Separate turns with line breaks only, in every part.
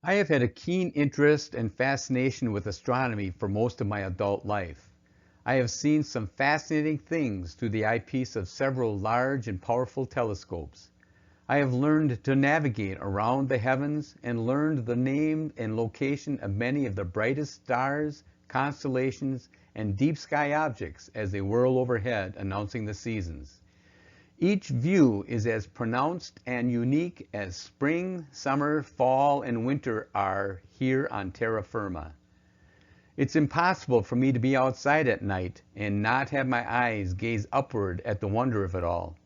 I have had a keen interest and fascination with astronomy for most of my adult life. I have seen some fascinating things through the eyepiece of several large and powerful telescopes. I have learned to navigate around the heavens and learned the name and location of many of the brightest stars, constellations, and deep sky objects as they whirl overhead announcing the seasons. Each view is as pronounced and unique as spring, summer, fall, and winter are here on terra firma. It's impossible for me to be outside at night and not have my eyes gaze upward at the wonder of it all.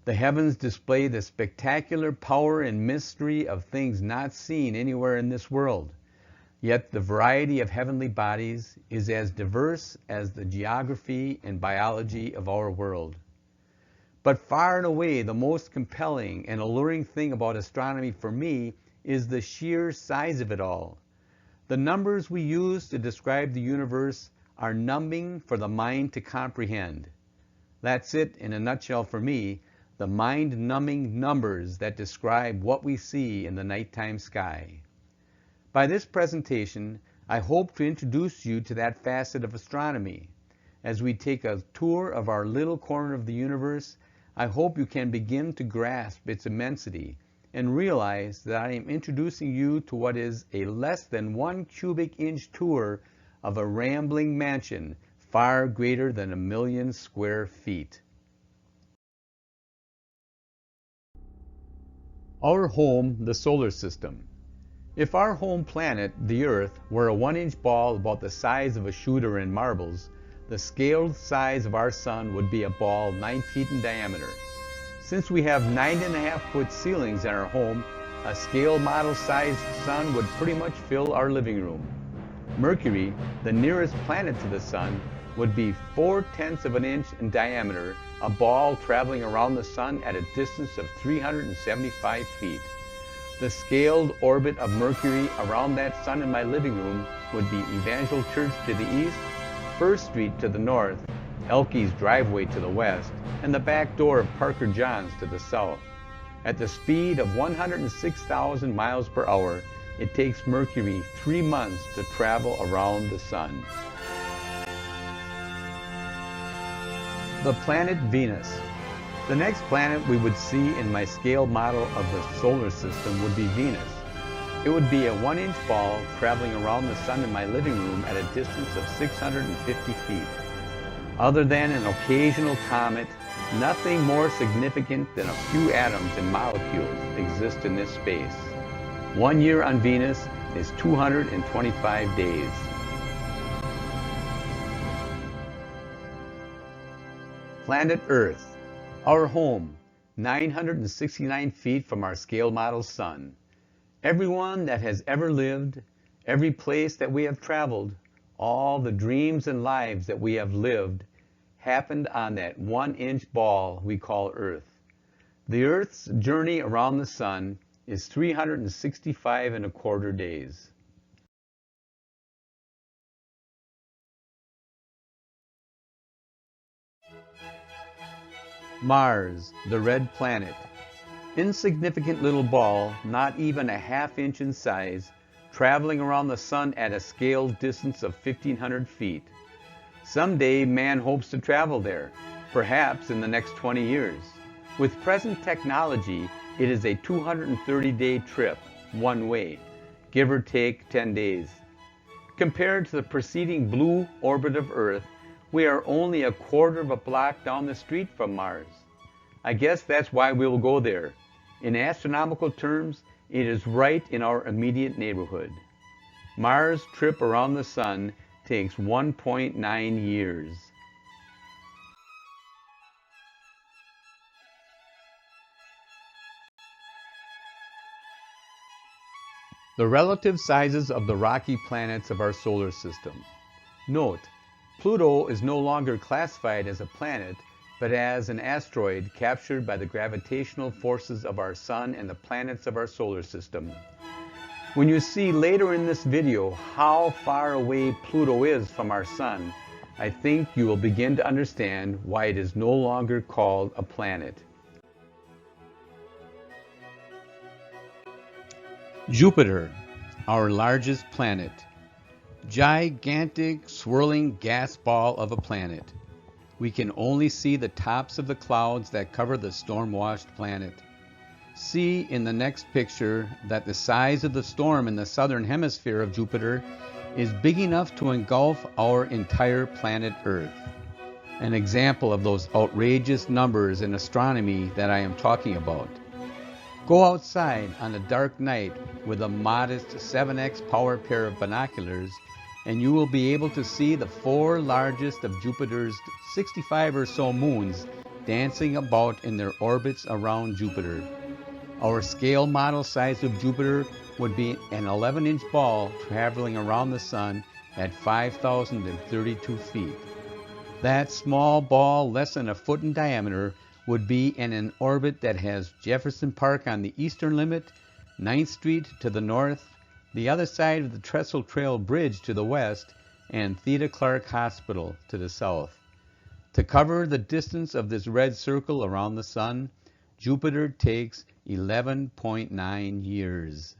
The heavens display the spectacular power and mystery of things not seen anywhere in this world. Yet the variety of heavenly bodies is as diverse as the geography and biology of our world. But far and away the most compelling and alluring thing about astronomy for me is the sheer size of it all. The numbers we use to describe the universe are numbing for the mind to comprehend. That's it in a nutshell for me, the mind-numbing numbers that describe what we see in the nighttime sky. By this presentation, I hope to introduce you to that facet of astronomy. As we take a tour of our little corner of the universe, I hope you can begin to grasp its immensity and realize that I am introducing you to what is a less than 1 cubic inch tour of a rambling mansion far greater than 1,000,000 square feet. Our home, the solar system. If our home planet, the Earth, were a 1-inch ball about the size of a shooter in marbles, the scaled size of our sun would be a ball 9 feet in diameter. Since we have 9.5-foot ceilings in our home, a scale model sized sun would pretty much fill our living room. Mercury, the nearest planet to the sun, would be 4/10 of an inch in diameter, a ball traveling around the sun at a distance of 375 feet. The scaled orbit of Mercury around that sun in my living room would be Evangel Church to the east, First Street to the north, Elke's driveway to the west, and the back door of Parker John's to the south. At the speed of 106,000 miles per hour, it takes Mercury 3 months to travel around the sun. The planet Venus. The next planet we would see in my scale model of the solar system would be Venus. It would be a 1-inch ball traveling around the sun in my living room at a distance of 650 feet. Other than an occasional comet, nothing more significant than a few atoms and molecules exist in this space. 1 year on Venus is 225 days. Planet Earth, our home, 969 feet from our scale model sun. Everyone that has ever lived, every place that we have traveled, all the dreams and lives that we have lived, happened on that 1-inch ball we call Earth. The Earth's journey around the sun is 365 1/4 days. Mars, the red planet. Insignificant little ball, not even a 1/2 inch in size, traveling around the sun at a scaled distance of 1,500 feet. Someday man hopes to travel there, perhaps in the next 20 years. With present technology, it is a 230-day trip, one way, give or take 10 days. Compared to the preceding blue orbit of Earth, we are only a 1/4 of a block down the street from Mars. I guess that's why we will go there. In astronomical terms, it is right in our immediate neighborhood. Mars' trip around the sun takes 1.9 years. The relative sizes of the rocky planets of our solar system. Note, Pluto is no longer classified as a planet, but as an asteroid captured by the gravitational forces of our sun and the planets of our solar system. When you see later in this video how far away Pluto is from our sun, I think you will begin to understand why it is no longer called a planet. Jupiter. our largest planet. Gigantic, swirling gas ball of a planet. We can only see the tops of the clouds that cover the storm-washed planet. See in the next picture that the size of the storm in the southern hemisphere of Jupiter is big enough to engulf our entire planet Earth. An example of those outrageous numbers in astronomy that I am talking about. Go outside on a dark night with a modest 7x power pair of binoculars and you will be able to see the 4 largest of Jupiter's 65 or so moons dancing about in their orbits around Jupiter. Our scale model size of Jupiter would be an 11-inch ball traveling around the Sun at 5,032 feet. That small ball, less than a foot in diameter, would be in an orbit that has Jefferson Park on the eastern limit, 9th Street to the north, the other side of the Trestle Trail Bridge to the west, and Theda Clark Hospital to the south. To cover the distance of this red circle around the Sun, Jupiter takes 11.9 years.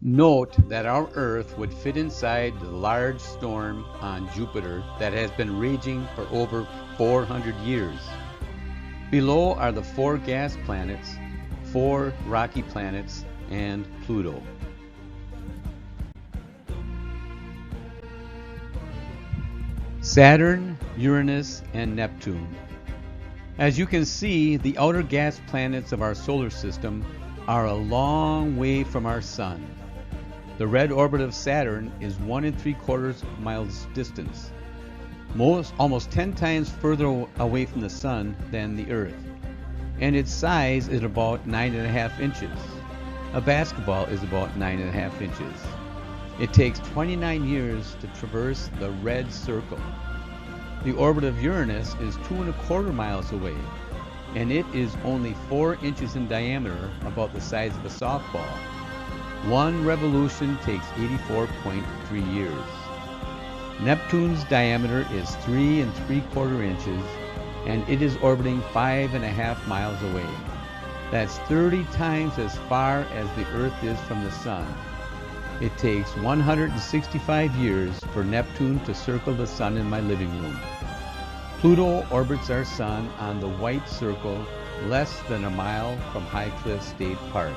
Note that our Earth would fit inside the large storm on Jupiter that has been raging for over 400 years. Below are the 4 gas planets, 4 rocky planets, and Pluto. Saturn, Uranus, and Neptune. As you can see, the outer gas planets of our solar system are a long way from our Sun. The red orbit of Saturn is 1 3/4 miles distance, almost 10 times further away from the Sun than the Earth, and its size is about 9.5 inches. A basketball is about 9.5 inches. It takes 29 years to traverse the red circle. The orbit of Uranus is 2 1/4 miles away, and it is only 4 inches in diameter, about the size of a softball. One revolution takes 84.3 years. Neptune's diameter is 3 3/4 inches, and it is orbiting 5.5 miles away. That's 30 times as far as the Earth is from the Sun. It takes 165 years for Neptune to circle the Sun in my living room. Pluto orbits our Sun on the white circle less than a mile from High Cliff State Park.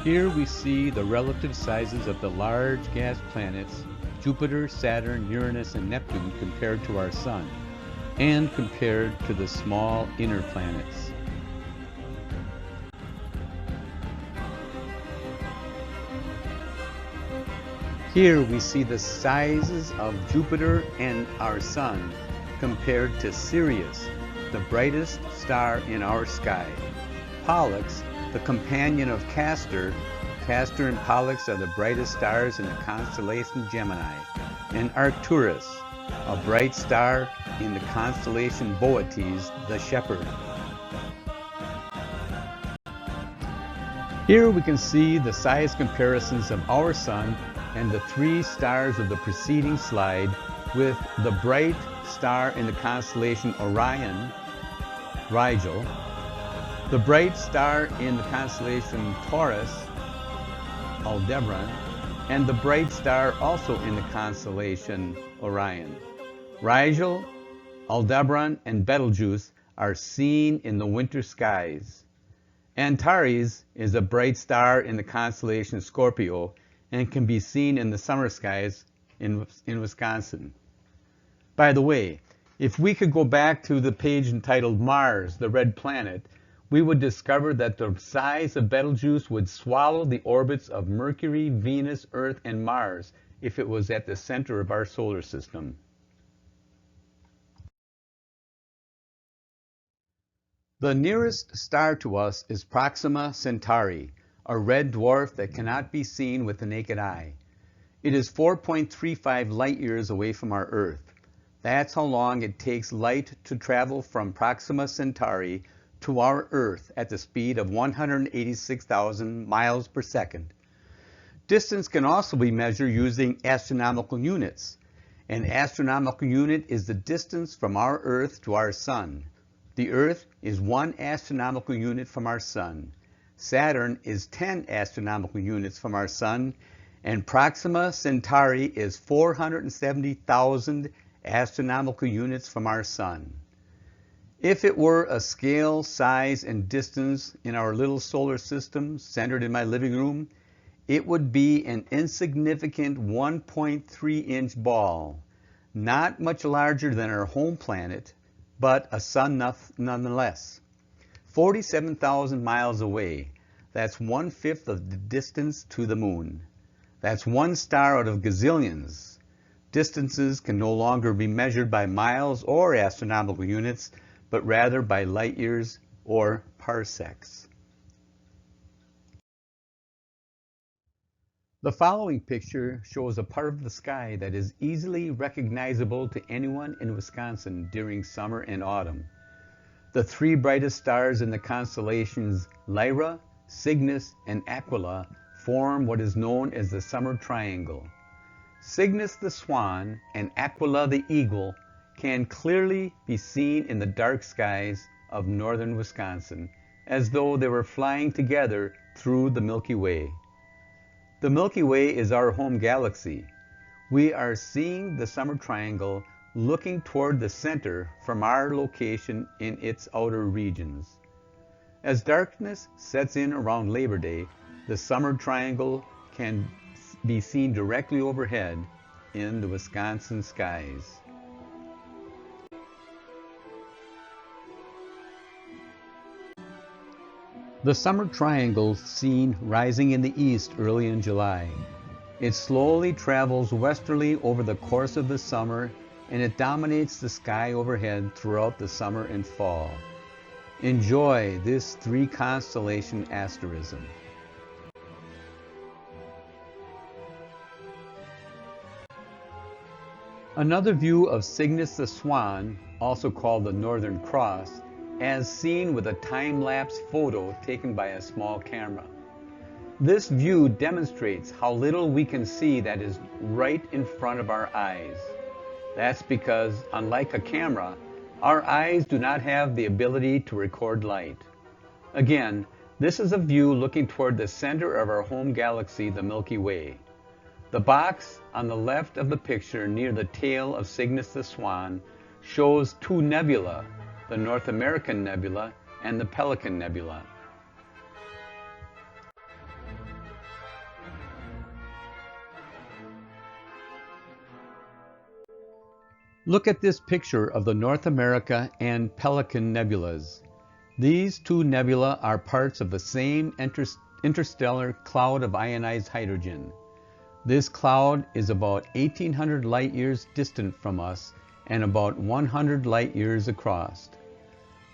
Here we see the relative sizes of the large gas planets, Jupiter, Saturn, Uranus, and Neptune, compared to our Sun, and compared to the small inner planets. Here we see the sizes of Jupiter and our Sun compared to Sirius, the brightest star in our sky. Pollux, the companion of Castor. Castor and Pollux are the brightest stars in the constellation Gemini. And Arcturus, a bright star in the constellation Boötes, the Shepherd. Here we can see the size comparisons of our Sun and the 3 stars of the preceding slide, with the bright star in the constellation Orion, Rigel, the bright star in the constellation Taurus, Aldebaran, and the bright star also in the constellation Orion. Rigel, Aldebaran, and Betelgeuse are seen in the winter skies. Antares is a bright star in the constellation Scorpio and can be seen in the summer skies in Wisconsin. By the way, if we could go back to the page entitled Mars, the Red Planet, we would discover that the size of Betelgeuse would swallow the orbits of Mercury, Venus, Earth, and Mars if it was at the center of our solar system. The nearest star to us is Proxima Centauri, a red dwarf that cannot be seen with the naked eye. It is 4.35 light years away from our Earth. That's how long it takes light to travel from Proxima Centauri to our Earth at the speed of 186,000 miles per second. Distance can also be measured using astronomical units. An astronomical unit is the distance from our Earth to our Sun. The Earth is 1 astronomical unit from our Sun. Saturn is 10 astronomical units from our Sun, and Proxima Centauri is 470,000 astronomical units from our Sun. If it were a scale, size, and distance in our little solar system centered in my living room, it would be an insignificant 1.3-inch ball, not much larger than our home planet, but a sun nonetheless. 47,000 miles away, that's 1/5 of the distance to the moon. That's one star out of gazillions. Distances can no longer be measured by miles or astronomical units, but rather by light years or parsecs. The following picture shows a part of the sky that is easily recognizable to anyone in Wisconsin during summer and autumn. The 3 brightest stars in the constellations Lyra, Cygnus, and Aquila form what is known as the Summer Triangle. Cygnus the Swan and Aquila the Eagle can clearly be seen in the dark skies of northern Wisconsin, as though they were flying together through the Milky Way. The Milky Way is our home galaxy. We are seeing the Summer Triangle looking toward the center from our location in its outer regions. As darkness sets in around Labor Day, the Summer Triangle can be seen directly overhead in the Wisconsin skies. The Summer Triangle seen rising in the east early in July. It slowly travels westerly over the course of the summer, and it dominates the sky overhead throughout the summer and fall. Enjoy this 3-constellation asterism. Another view of Cygnus the Swan, also called the Northern Cross, as seen with a time-lapse photo taken by a small camera. This view demonstrates how little we can see that is right in front of our eyes. That's because, unlike a camera, our eyes do not have the ability to record light. Again, this is a view looking toward the center of our home galaxy, the Milky Way. The box on the left of the picture near the tail of Cygnus the Swan shows 2 nebulae, the North American Nebula and the Pelican Nebula. Look at this picture of the North America and Pelican Nebulas. These 2 nebula are parts of the same interstellar cloud of ionized hydrogen. This cloud is about 1,800 light years distant from us and about 100 light years across.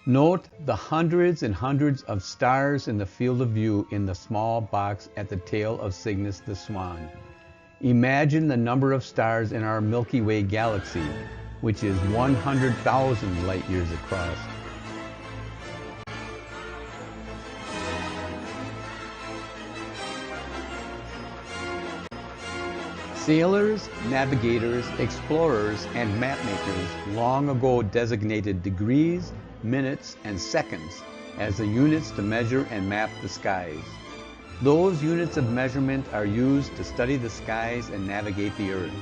Note the hundreds and hundreds of stars in the field of view in the small box at the tail of Cygnus the Swan. Imagine the number of stars in our Milky Way galaxy, which is 100,000 light years across. Sailors, navigators, explorers, and mapmakers long ago designated degrees, minutes, and seconds as the units to measure and map the skies. Those units of measurement are used to study the skies and navigate the Earth.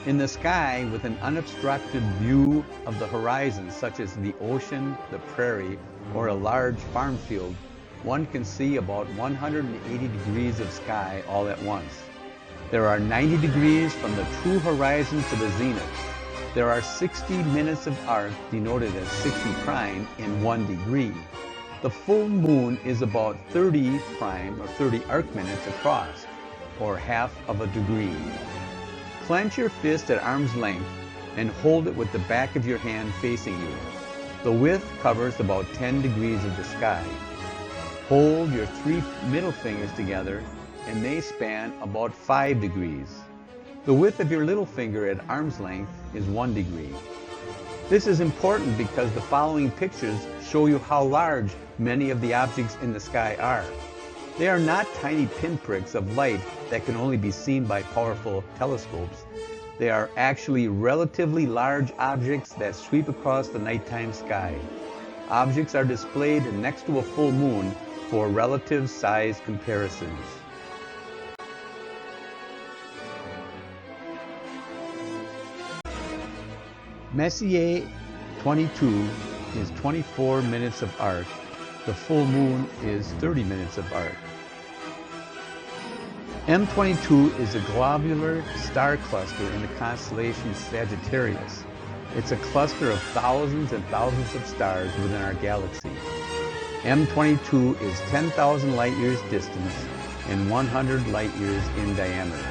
In the sky, with an unobstructed view of the horizon, such as the ocean, the prairie, or a large farm field, one can see about 180 degrees of sky all at once. There are 90 degrees from the true horizon to the zenith. There are 60 minutes of arc, denoted as 60 prime, in 1 degree. The full moon is about 30 prime, or 30 arc minutes across, or half of a degree. Clench your fist at arm's length and hold it with the back of your hand facing you. The width covers about 10 degrees of the sky. Hold your 3 middle fingers together and they span about 5 degrees. The width of your little finger at arm's length is 1 degree. This is important because the following pictures show you how large many of the objects in the sky are. They are not tiny pinpricks of light that can only be seen by powerful telescopes. They are actually relatively large objects that sweep across the nighttime sky. Objects are displayed next to a full moon for relative size comparisons. Messier 22 is 24 minutes of arc. The full moon is 30 minutes of arc. M22 is a globular star cluster in the constellation Sagittarius. It's a cluster of thousands and thousands of stars within our galaxy. M22 is 10,000 light years distant and 100 light years in diameter.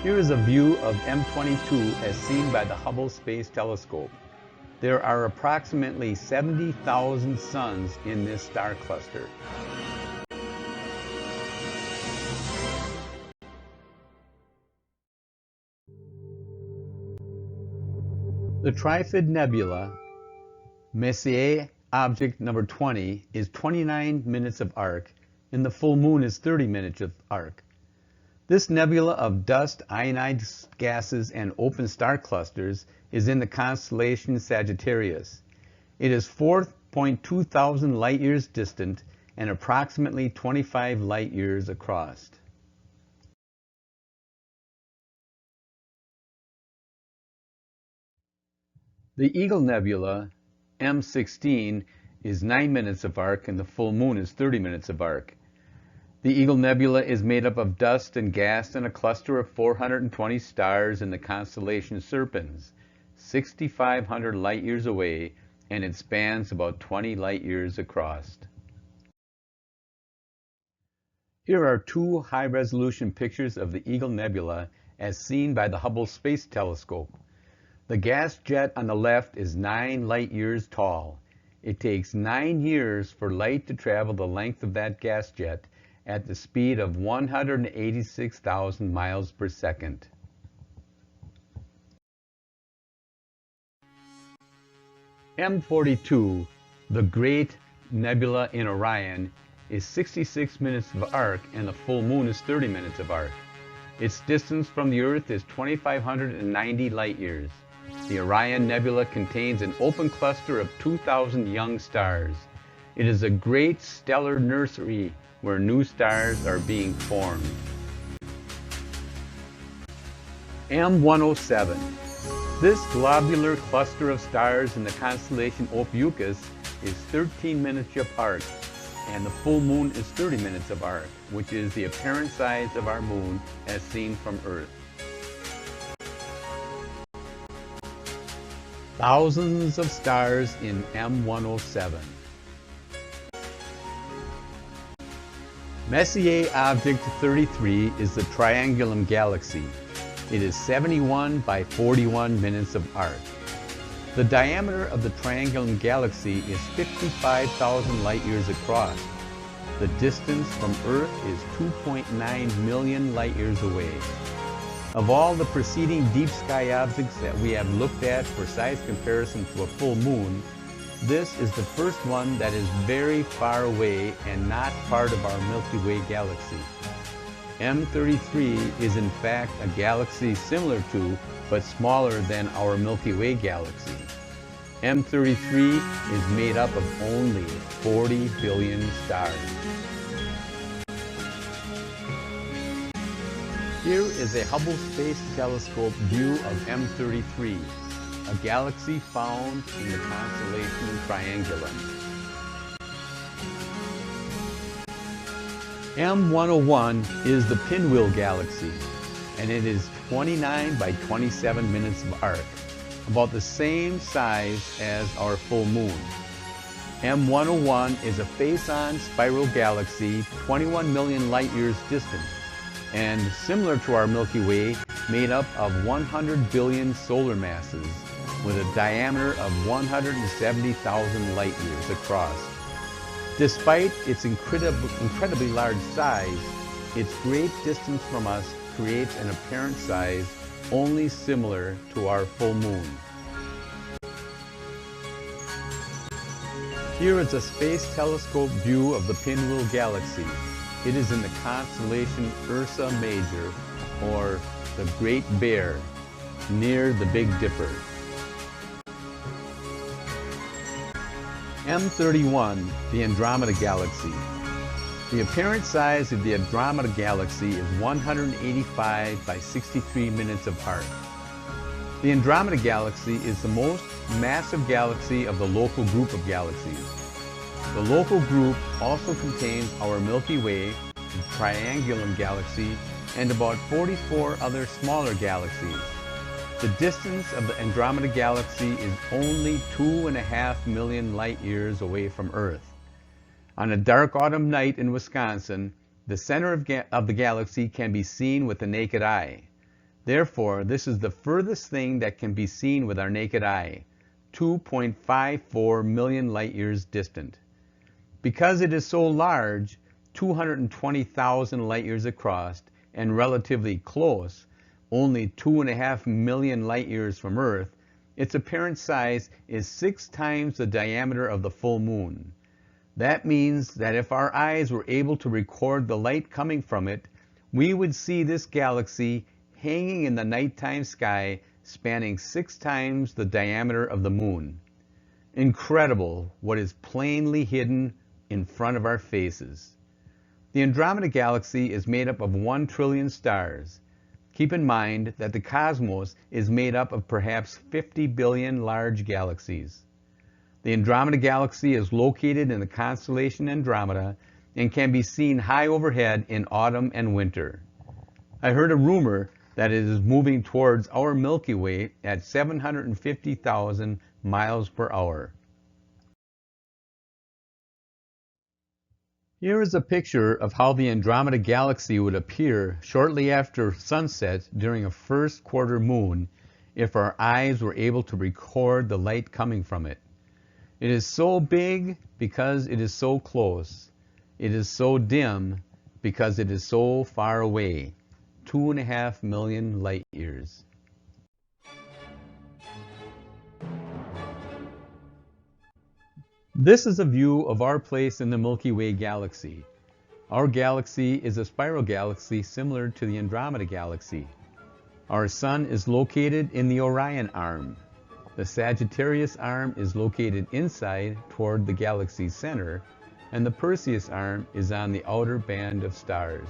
Here is a view of M22 as seen by the Hubble Space Telescope. There are approximately 70,000 suns in this star cluster. The Trifid Nebula, Messier object number 20, is 29 minutes of arc, and the full moon is 30 minutes of arc. This nebula of dust, ionized gases, and open star clusters is in the constellation Sagittarius. It is 4.2 thousand light years distant and approximately 25 light years across. The Eagle Nebula, M16, is 9 minutes of arc and the full moon is 30 minutes of arc. The Eagle Nebula is made up of dust and gas and a cluster of 420 stars in the constellation Serpens, 6,500 light years away, and it spans about 20 light years across. Here are two high-resolution pictures of the Eagle Nebula as seen by the Hubble Space Telescope. The gas jet on the left is 9 light years tall. It takes 9 years for light to travel the length of that gas jet at the speed of 186,000 miles per second. M42, the Great Nebula in Orion, is 66 minutes of arc and the full moon is 30 minutes of arc. Its distance from the Earth is 2,590 light years. The Orion Nebula contains an open cluster of 2,000 young stars. It is a great stellar nursery where new stars are being formed. M107. This globular cluster of stars in the constellation Ophiuchus is 13 minutes of arc, and the full moon is 30 minutes of arc, which is the apparent size of our moon as seen from Earth. Thousands of stars in M107. Messier object 33 is the Triangulum Galaxy. It is 71 by 41 minutes of arc. The diameter of the Triangulum Galaxy is 55,000 light years across. The distance from Earth is 2.9 million light years away. Of all the preceding deep sky objects that we have looked at for size comparison to a full moon, this is the first one that is very far away and not part of our Milky Way galaxy. M33 is in fact a galaxy similar to, but smaller than our Milky Way galaxy. M33 is made up of only 40 billion stars. Here is a Hubble Space Telescope view of M33, a galaxy found in the constellation Triangulum. M101 is the Pinwheel Galaxy, and it is 29 by 27 minutes of arc, about the same size as our full moon. M101 is a face-on spiral galaxy 21 million light years distant, and similar to our Milky Way, made up of 100 billion solar masses with a diameter of 170,000 light years across. Despite its incredibly large size, its great distance from us creates an apparent size only similar to our full moon. Here is a space telescope view of the Pinwheel Galaxy. It is in the constellation Ursa Major, or the Great Bear, near the Big Dipper. M31, the Andromeda Galaxy. The apparent size of the Andromeda Galaxy is 185 by 63 minutes apart. The Andromeda Galaxy is the most massive galaxy of the local group of galaxies. The local group also contains our Milky Way, the Triangulum Galaxy, and about 44 other smaller galaxies. The distance of the Andromeda Galaxy is only 2.5 million light years away from Earth. On a dark autumn night in Wisconsin, the center of the galaxy can be seen with the naked eye. Therefore, this is the furthest thing that can be seen with our naked eye, 2.54 million light years distant. Because it is so large, 220,000 light years across, and relatively close, only 2.5 million light years from Earth, its apparent size is 6 times the diameter of the full moon. That means that if our eyes were able to record the light coming from it, we would see this galaxy hanging in the nighttime sky, spanning 6 times the diameter of the moon. Incredible what is plainly hidden in front of our faces. The Andromeda Galaxy is made up of 1 trillion stars. Keep in mind that the cosmos is made up of perhaps 50 billion large galaxies. The Andromeda Galaxy is located in the constellation Andromeda and can be seen high overhead in autumn and winter. I heard a rumor that it is moving towards our Milky Way at 750,000 miles per hour. Here is a picture of how the Andromeda Galaxy would appear shortly after sunset during a first quarter moon if our eyes were able to record the light coming from it. It is so big because it is so close. It is so dim because it is so far away, 2.5 million light years. This is a view of our place in the Milky Way galaxy. Our galaxy is a spiral galaxy similar to the Andromeda Galaxy. Our sun is located in the Orion arm. The Sagittarius arm is located inside toward the galaxy's center, and the Perseus arm is on the outer band of stars.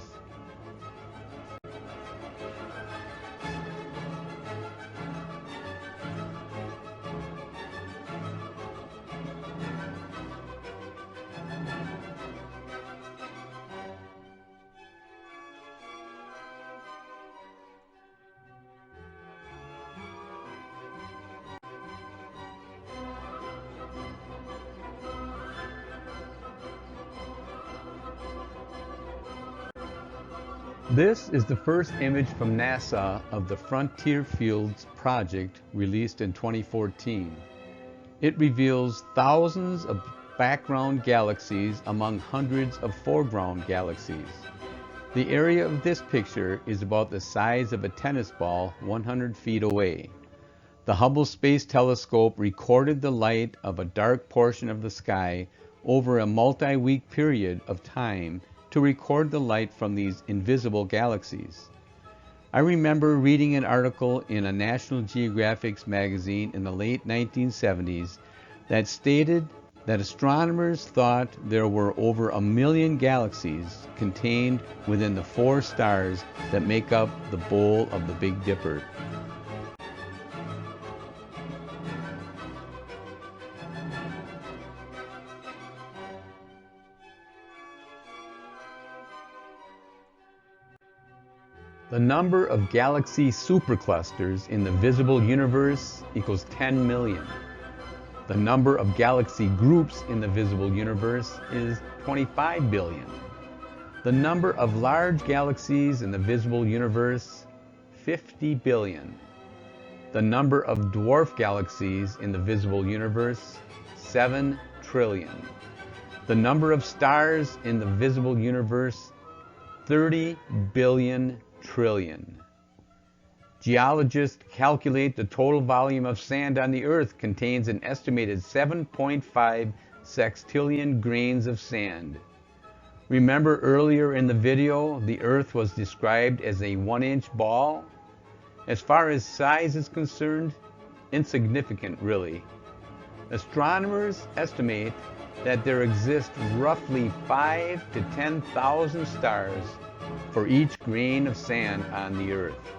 This is the first image from NASA of the Frontier Fields project released in 2014. It reveals thousands of background galaxies among hundreds of foreground galaxies. The area of this picture is about the size of a tennis ball 100 feet away. The Hubble Space Telescope recorded the light of a dark portion of the sky over a multi-week period of time to record the light from these invisible galaxies. I remember reading an article in a National Geographic magazine in the late 1970s that stated that astronomers thought there were over 1 million galaxies contained within the 4 stars that make up the bowl of the Big Dipper. The number of galaxy superclusters in the visible universe equals 10 million. The number of galaxy groups in the visible universe is 25 billion. The number of large galaxies in the visible universe, 50 billion. The number of dwarf galaxies in the visible universe, 7 trillion. The number of stars in the visible universe, 30 billion trillion. Geologists calculate the total volume of sand on the Earth contains an estimated 7.5 sextillion grains of sand. Remember earlier in the video, the Earth was described as a 1-inch ball? As far as size is concerned, insignificant really. Astronomers estimate that there exist roughly 5 to 10,000 stars for each grain of sand on the Earth.